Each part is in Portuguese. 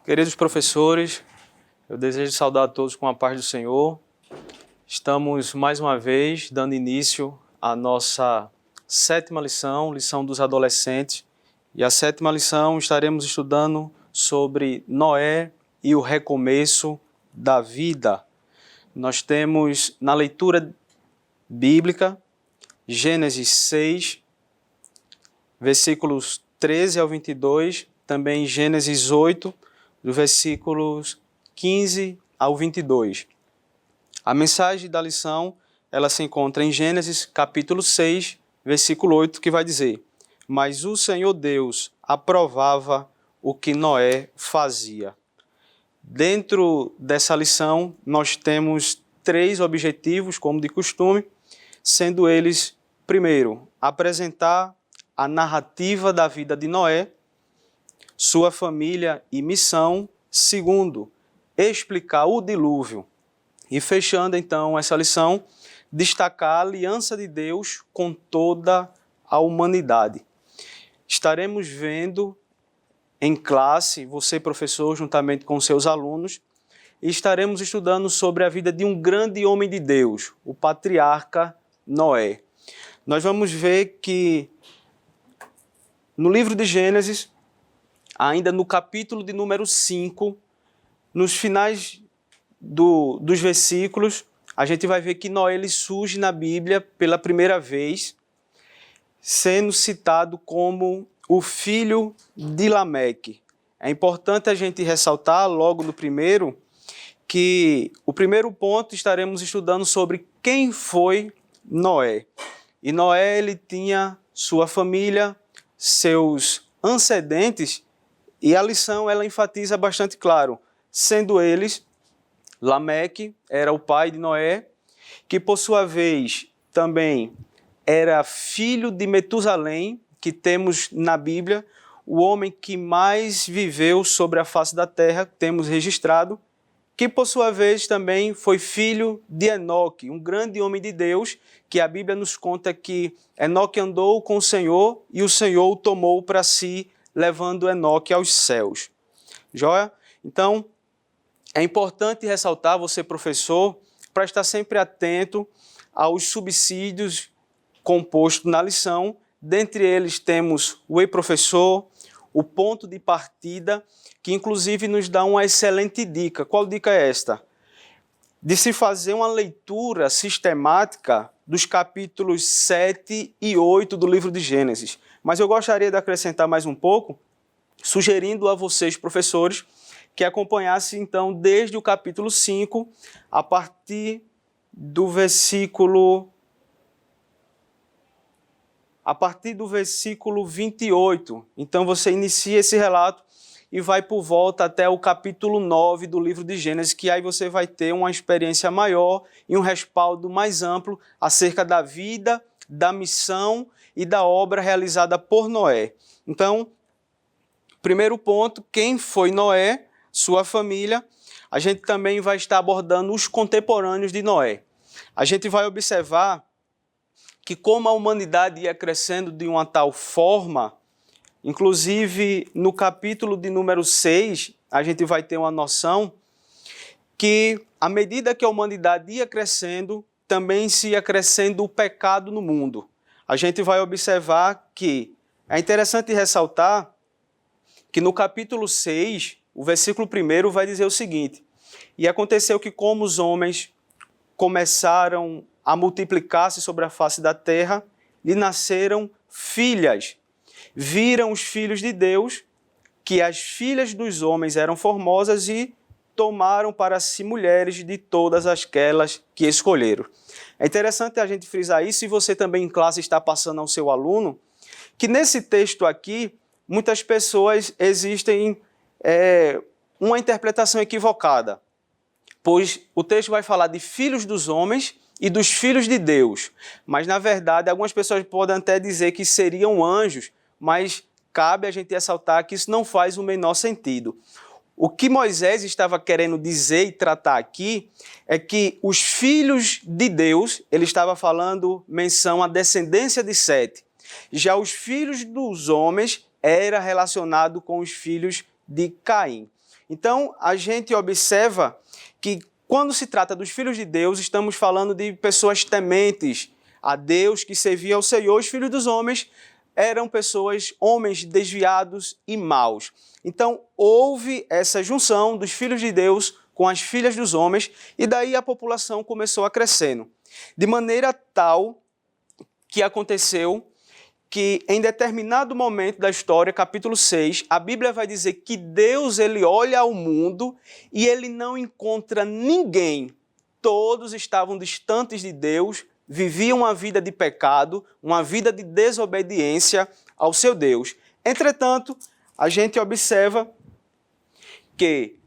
Queridos professores, eu desejo saudar a todos com a paz do Senhor. Estamos mais uma vez dando início à nossa sétima lição, lição dos adolescentes. E a sétima lição estaremos estudando sobre Noé e o recomeço da vida. Nós temos na leitura bíblica Gênesis 6, versículos 13 ao 22, também Gênesis 8, dos versículos 15 ao 22. A mensagem da lição, ela se encontra em Gênesis capítulo 6, versículo 8, que vai dizer: Mas o Senhor Deus aprovava o que Noé fazia. Dentro dessa lição, nós temos 3 objetivos, como de costume, sendo eles, primeiro, apresentar a narrativa da vida de Noé, sua família e missão. Segundo, explicar o dilúvio. E fechando então essa lição, destacar a aliança de Deus com toda a humanidade. Estaremos vendo em classe, você professor, juntamente com seus alunos, e estaremos estudando sobre a vida de um grande homem de Deus, o patriarca Noé. Nós vamos ver que no livro de Gênesis, ainda no capítulo de número 5, nos finais dos versículos, a gente vai ver que Noé ele surge na Bíblia pela primeira vez, sendo citado como o filho de Lameque. É importante a gente ressaltar logo no primeiro, que o primeiro ponto estaremos estudando sobre quem foi Noé. E Noé ele tinha sua família, seus antecedentes, e a lição ela enfatiza bastante claro, sendo eles, Lameque era o pai de Noé, que por sua vez também era filho de Metusalém, que temos na Bíblia, o homem que mais viveu sobre a face da terra, temos registrado, que por sua vez também foi filho de Enoque, um grande homem de Deus, que a Bíblia nos conta que Enoque andou com o Senhor e o Senhor o tomou para si, levando Enoque aos céus. Joia? Então, é importante ressaltar, você professor, para estar sempre atento aos subsídios compostos na lição. Dentre eles temos o e-professor, o ponto de partida, que inclusive nos dá uma excelente dica. Qual dica é esta? De se fazer uma leitura sistemática dos capítulos 7 e 8 do livro de Gênesis. Mas eu gostaria de acrescentar mais um pouco, sugerindo a vocês, professores, que acompanhassem então desde o capítulo 5, a partir do versículo 28. Então você inicia esse relato e vai por volta até o capítulo 9 do livro de Gênesis, que aí você vai ter uma experiência maior e um respaldo mais amplo acerca da vida, da missão e da obra realizada por Noé. Então, primeiro ponto, quem foi Noé, sua família. A gente também vai estar abordando os contemporâneos de Noé. A gente vai observar que como a humanidade ia crescendo de uma tal forma, inclusive no capítulo de número 6, a gente vai ter uma noção que à medida que a humanidade ia crescendo, também se ia crescendo o pecado no mundo. A gente vai observar que é interessante ressaltar que no capítulo 6, o versículo 1 vai dizer o seguinte: E aconteceu que como os homens começaram a multiplicar-se sobre a face da terra, lhe nasceram filhas. Viram os filhos de Deus que as filhas dos homens eram formosas e tomaram para si mulheres de todas aquelas que escolheram. É interessante a gente frisar isso, e você também em classe está passando ao seu aluno, que nesse texto aqui, muitas pessoas existem uma interpretação equivocada, pois o texto vai falar de filhos dos homens e dos filhos de Deus, mas na verdade algumas pessoas podem até dizer que seriam anjos, mas cabe a gente ressaltar que isso não faz o menor sentido. O que Moisés estava querendo dizer e tratar aqui é que os filhos de Deus, ele estava falando menção à descendência de Sete. Já os filhos dos homens era relacionado com os filhos de Caim. Então, a gente observa que quando se trata dos filhos de Deus, estamos falando de pessoas tementes a Deus, que serviam ao Senhor. Os filhos dos homens eram pessoas, homens desviados e maus. Então, houve essa junção dos filhos de Deus com as filhas dos homens, e daí a população começou a crescendo. De maneira tal que aconteceu que em determinado momento da história, capítulo 6, a Bíblia vai dizer que Deus ele olha ao mundo e ele não encontra ninguém. Todos estavam distantes de Deus, viviam uma vida de pecado, uma vida de desobediência ao seu Deus. Entretanto, a gente observa que,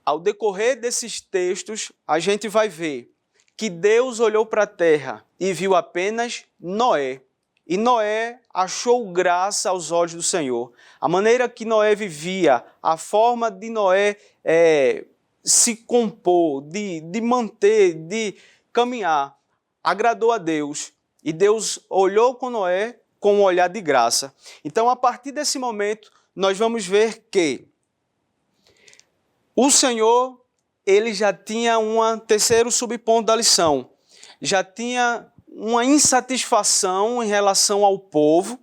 ao decorrer desses textos, a gente vai ver que Deus olhou para a terra e viu apenas Noé. E Noé achou graça aos olhos do Senhor. A maneira que Noé vivia, a forma de Noé se compor, de manter, de caminhar, agradou a Deus. E Deus olhou com Noé com um olhar de graça. Então, a partir desse momento, nós vamos ver que o Senhor, ele já tinha um terceiro subponto da lição. Já tinha uma insatisfação em relação ao povo,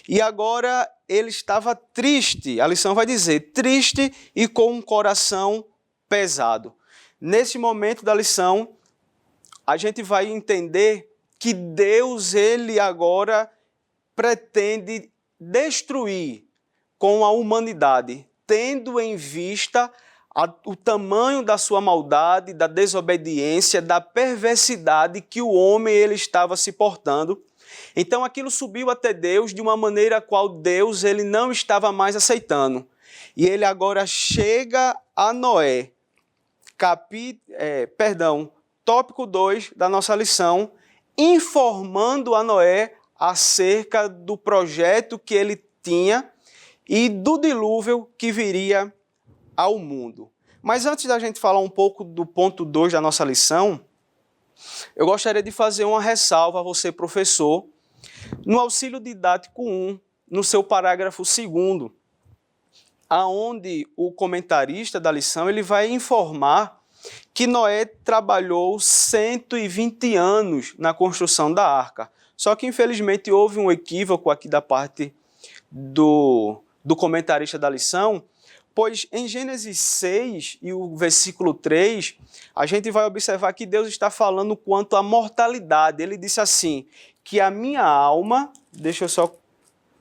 e agora ele estava triste, a lição vai dizer, triste e com um coração pesado. Nesse momento da lição, a gente vai entender que Deus, ele agora pretende destruir com a humanidade, tendo em vista o tamanho da sua maldade, da desobediência, da perversidade que o homem ele estava se portando. Então aquilo subiu até Deus de uma maneira a qual Deus ele não estava mais aceitando. E ele agora chega a Noé, tópico 2 da nossa lição, informando a Noé acerca do projeto que ele tinha e do dilúvio que viria ao mundo. Mas antes da gente falar um pouco do ponto 2 da nossa lição, eu gostaria de fazer uma ressalva a você, professor, no auxílio didático 1, no seu parágrafo 2º, aonde o comentarista da lição ele vai informar que Noé trabalhou 120 anos na construção da arca. Só que, infelizmente, houve um equívoco aqui da parte do comentarista da lição, pois em Gênesis 6 e o versículo 3, a gente vai observar que Deus está falando quanto à mortalidade. Ele disse assim, que a minha alma, deixa eu só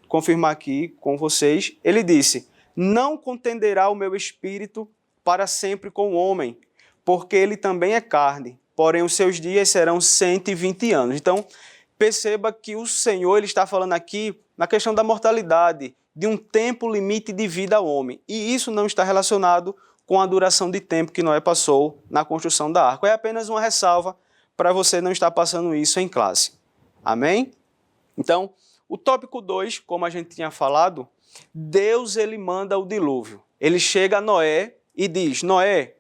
confirmar aqui com vocês, ele disse, não contenderá o meu espírito para sempre com o homem, porque ele também é carne, porém os seus dias serão 120 anos. Então, perceba que o Senhor ele está falando aqui na questão da mortalidade, de um tempo limite de vida ao homem. E isso não está relacionado com a duração de tempo que Noé passou na construção da arca. É apenas uma ressalva para você não estar passando isso em classe. Amém? Então, o tópico 2, como a gente tinha falado, Deus ele manda o dilúvio. Ele chega a Noé e diz, Noé,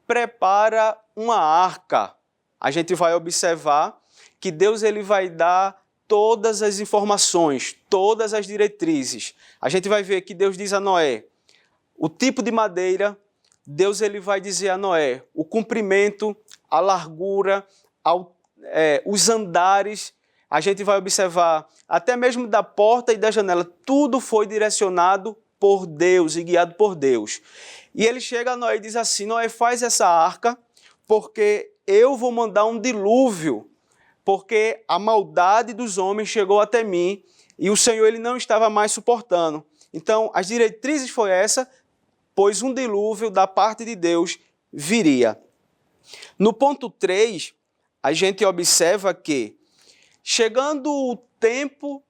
prepara uma arca. A gente vai observar que Deus ele vai dar todas as informações, todas as diretrizes. A gente vai ver que Deus diz a Noé o tipo de madeira, Deus ele vai dizer a Noé o comprimento, a largura, os andares. A gente vai observar até mesmo da porta e da janela, tudo foi direcionado por Deus e guiado por Deus. E ele chega a Noé e diz assim, Noé, faz essa arca, porque eu vou mandar um dilúvio, porque a maldade dos homens chegou até mim e o Senhor ele não estava mais suportando. Então, as diretrizes foi essa, pois um dilúvio da parte de Deus viria. No ponto 3, a gente observa que, chegando o tempo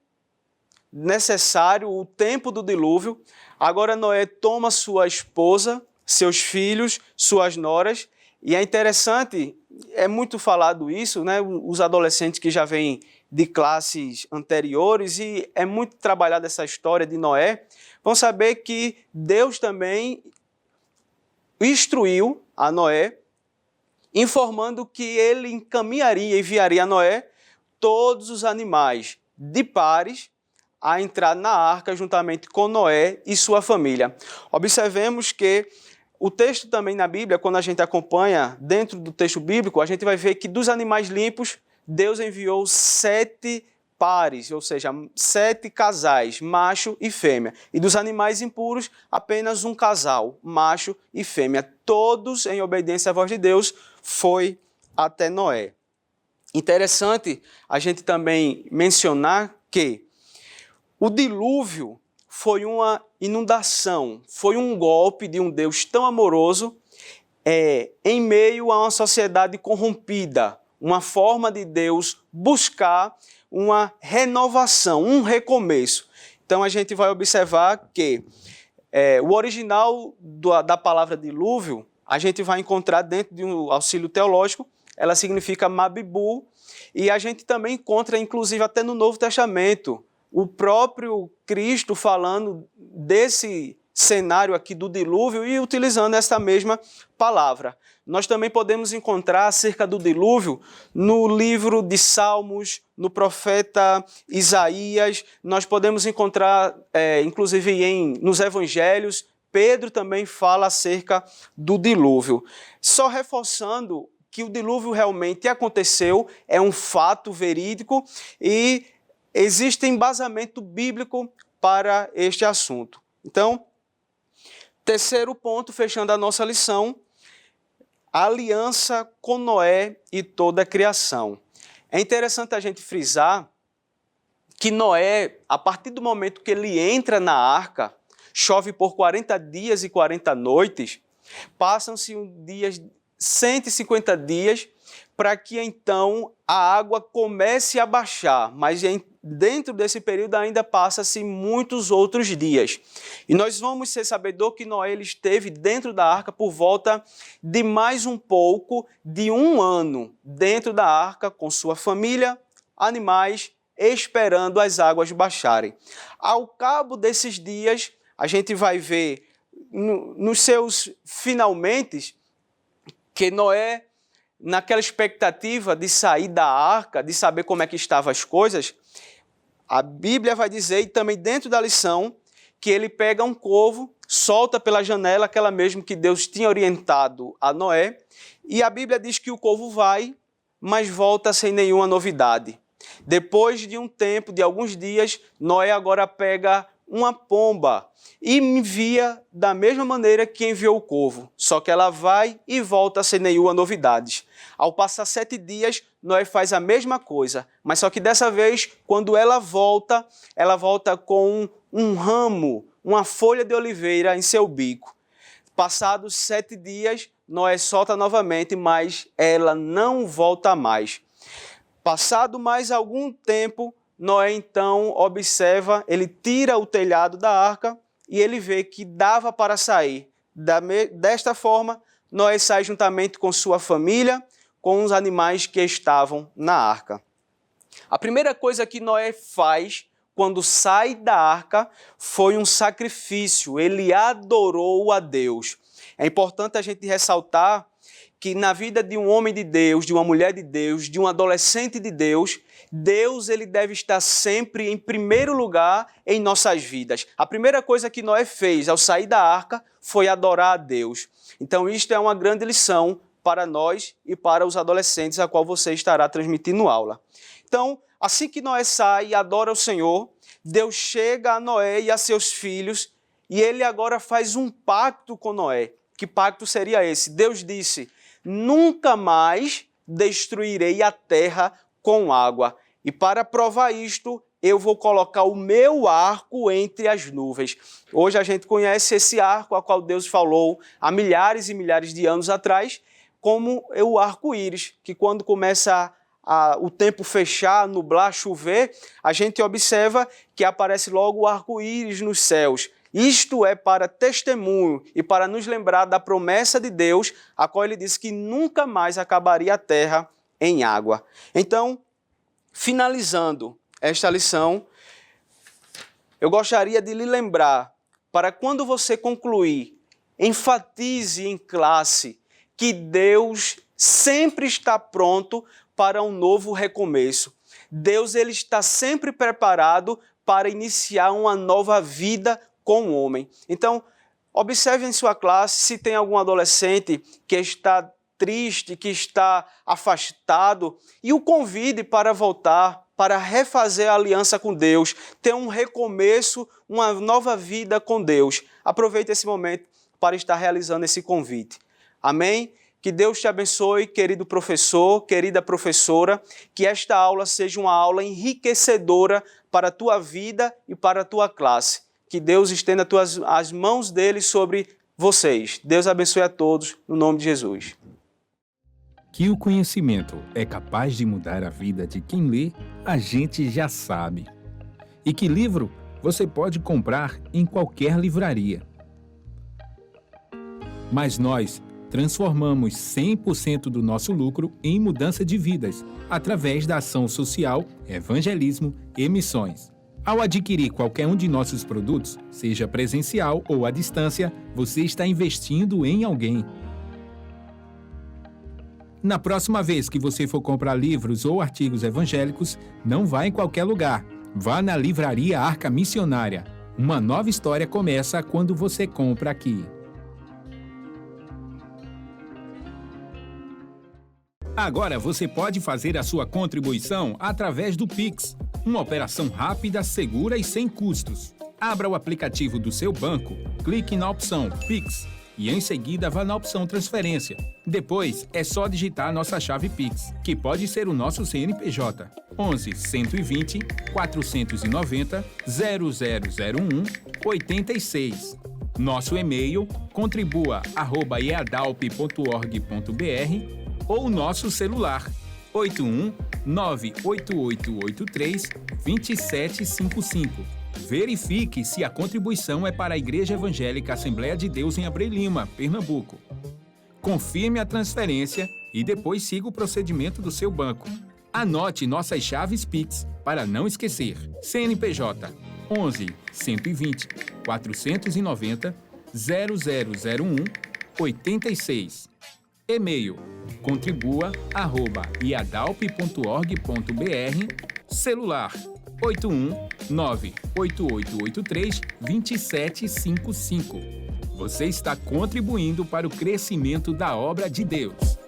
necessário, o tempo do dilúvio, agora Noé toma sua esposa, seus filhos, suas noras, e é interessante, é muito falado isso, né? Os adolescentes que já vêm de classes anteriores, e é muito trabalhada essa história de Noé, vão saber que Deus também instruiu a Noé, informando que ele encaminharia, enviaria a Noé todos os animais de pares a entrar na arca juntamente com Noé e sua família. Observemos que o texto também na Bíblia, quando a gente acompanha dentro do texto bíblico, a gente vai ver que dos animais limpos, Deus enviou 7 pares, ou seja, 7 casais, macho e fêmea. E dos animais impuros, apenas um casal, macho e fêmea. Todos em obediência à voz de Deus, foi até Noé. Interessante a gente também mencionar que o dilúvio foi uma inundação, foi um golpe de um Deus tão amoroso em meio a uma sociedade corrompida, uma forma de Deus buscar uma renovação, um recomeço. Então a gente vai observar que o original da palavra dilúvio, a gente vai encontrar dentro de um auxílio teológico, ela significa Mabibu, e a gente também encontra, inclusive até no Novo Testamento, o próprio Cristo falando desse cenário aqui do dilúvio e utilizando esta mesma palavra. Nós também podemos encontrar acerca do dilúvio no livro de Salmos, no profeta Isaías, nós podemos encontrar, inclusive nos evangelhos, Pedro também fala acerca do dilúvio. Só reforçando que o dilúvio realmente aconteceu, é um fato verídico e existe embasamento bíblico para este assunto. Então, terceiro ponto, fechando a nossa lição, a aliança com Noé e toda a criação. É interessante a gente frisar que Noé, a partir do momento que ele entra na arca, chove por 40 dias e 40 noites, passam-se 150 dias para que então a água comece a baixar, mas dentro desse período ainda passa-se muitos outros dias. E nós vamos ser sabedor que Noé ele esteve dentro da arca por volta de mais um pouco de 1 ano, dentro da arca com sua família, animais, esperando as águas baixarem. Ao cabo desses dias, a gente vai ver nos seus finalmente que Noé, naquela expectativa de sair da arca, de saber como é que estavam as coisas, a Bíblia vai dizer, e também dentro da lição, que ele pega um corvo, solta pela janela, aquela mesmo que Deus tinha orientado a Noé, e a Bíblia diz que o corvo vai, mas volta sem nenhuma novidade. Depois de um tempo, de alguns dias, Noé agora pega uma pomba e envia da mesma maneira que enviou o corvo, só que ela vai e volta sem nenhuma novidade. Ao passar 7 dias, Noé faz a mesma coisa, mas só que dessa vez, quando ela volta com um ramo, uma folha de oliveira em seu bico. Passados 7 dias, Noé solta novamente, mas ela não volta mais. Passado mais algum tempo, Noé então observa, ele tira o telhado da arca e ele vê que dava para sair. Desta forma, Noé sai juntamente com sua família, com os animais que estavam na arca. A primeira coisa que Noé faz quando sai da arca foi um sacrifício, ele adorou a Deus. É importante a gente ressaltar que na vida de um homem de Deus, de uma mulher de Deus, de um adolescente de Deus, Deus ele deve estar sempre em primeiro lugar em nossas vidas. A primeira coisa que Noé fez ao sair da arca foi adorar a Deus. Então isto é uma grande lição para nós e para os adolescentes, a qual você estará transmitindo aula. Então, assim que Noé sai e adora o Senhor, Deus chega a Noé e a seus filhos e ele agora faz um pacto com Noé. Que pacto seria esse? Deus disse: nunca mais destruirei a terra com água. E para provar isto, eu vou colocar o meu arco entre as nuvens. Hoje a gente conhece esse arco a qual Deus falou há milhares e milhares de anos atrás, como o arco-íris, que quando começa o tempo fechar, nublar, chover, a gente observa que aparece logo o arco-íris nos céus. Isto é para testemunho e para nos lembrar da promessa de Deus, a qual ele disse que nunca mais acabaria a terra em água. Então, finalizando esta lição, eu gostaria de lhe lembrar, para quando você concluir, enfatize em classe que Deus sempre está pronto para um novo recomeço. Deus ele está sempre preparado para iniciar uma nova vida com o homem. Então, Observe em sua classe se tem algum adolescente que está triste, que está afastado, e o convide para voltar, para refazer a aliança com Deus, ter um recomeço, uma nova vida com Deus. Aproveite esse momento para estar realizando esse convite. Amém? Que Deus te abençoe, querido professor, querida professora, que esta aula seja uma aula enriquecedora para a tua vida e para a tua classe. Que Deus estenda as mãos dele sobre vocês. Deus abençoe a todos, no nome de Jesus. Que o conhecimento é capaz de mudar a vida de quem lê, a gente já sabe. E que livro você pode comprar em qualquer livraria. Mas nós transformamos 100% do nosso lucro em mudança de vidas, através da ação social, evangelismo e missões. Ao adquirir qualquer um de nossos produtos, seja presencial ou à distância, você está investindo em alguém. Na próxima vez que você for comprar livros ou artigos evangélicos, não vá em qualquer lugar. Vá na Livraria Arca Missionária. Uma nova história começa quando você compra aqui. Agora você pode fazer a sua contribuição através do Pix, uma operação rápida, segura e sem custos. Abra o aplicativo do seu banco, clique na opção Pix e em seguida vá na opção Transferência. Depois é só digitar nossa chave Pix, que pode ser o nosso CNPJ 11 120 490 0001 86. Nosso e-mail contribua@eadalp.org.br ou nosso celular 81 98883 2755. Verifique se a contribuição é para a Igreja Evangélica Assembleia de Deus em Abreu Lima, Pernambuco. Confirme a transferência e depois siga o procedimento do seu banco. Anote nossas chaves Pix para não esquecer. CNPJ 11 120 490 0001 86. E-mail contribua@iadalp.org.br. Celular 81 98883 2755. Você está contribuindo para o crescimento da obra de Deus.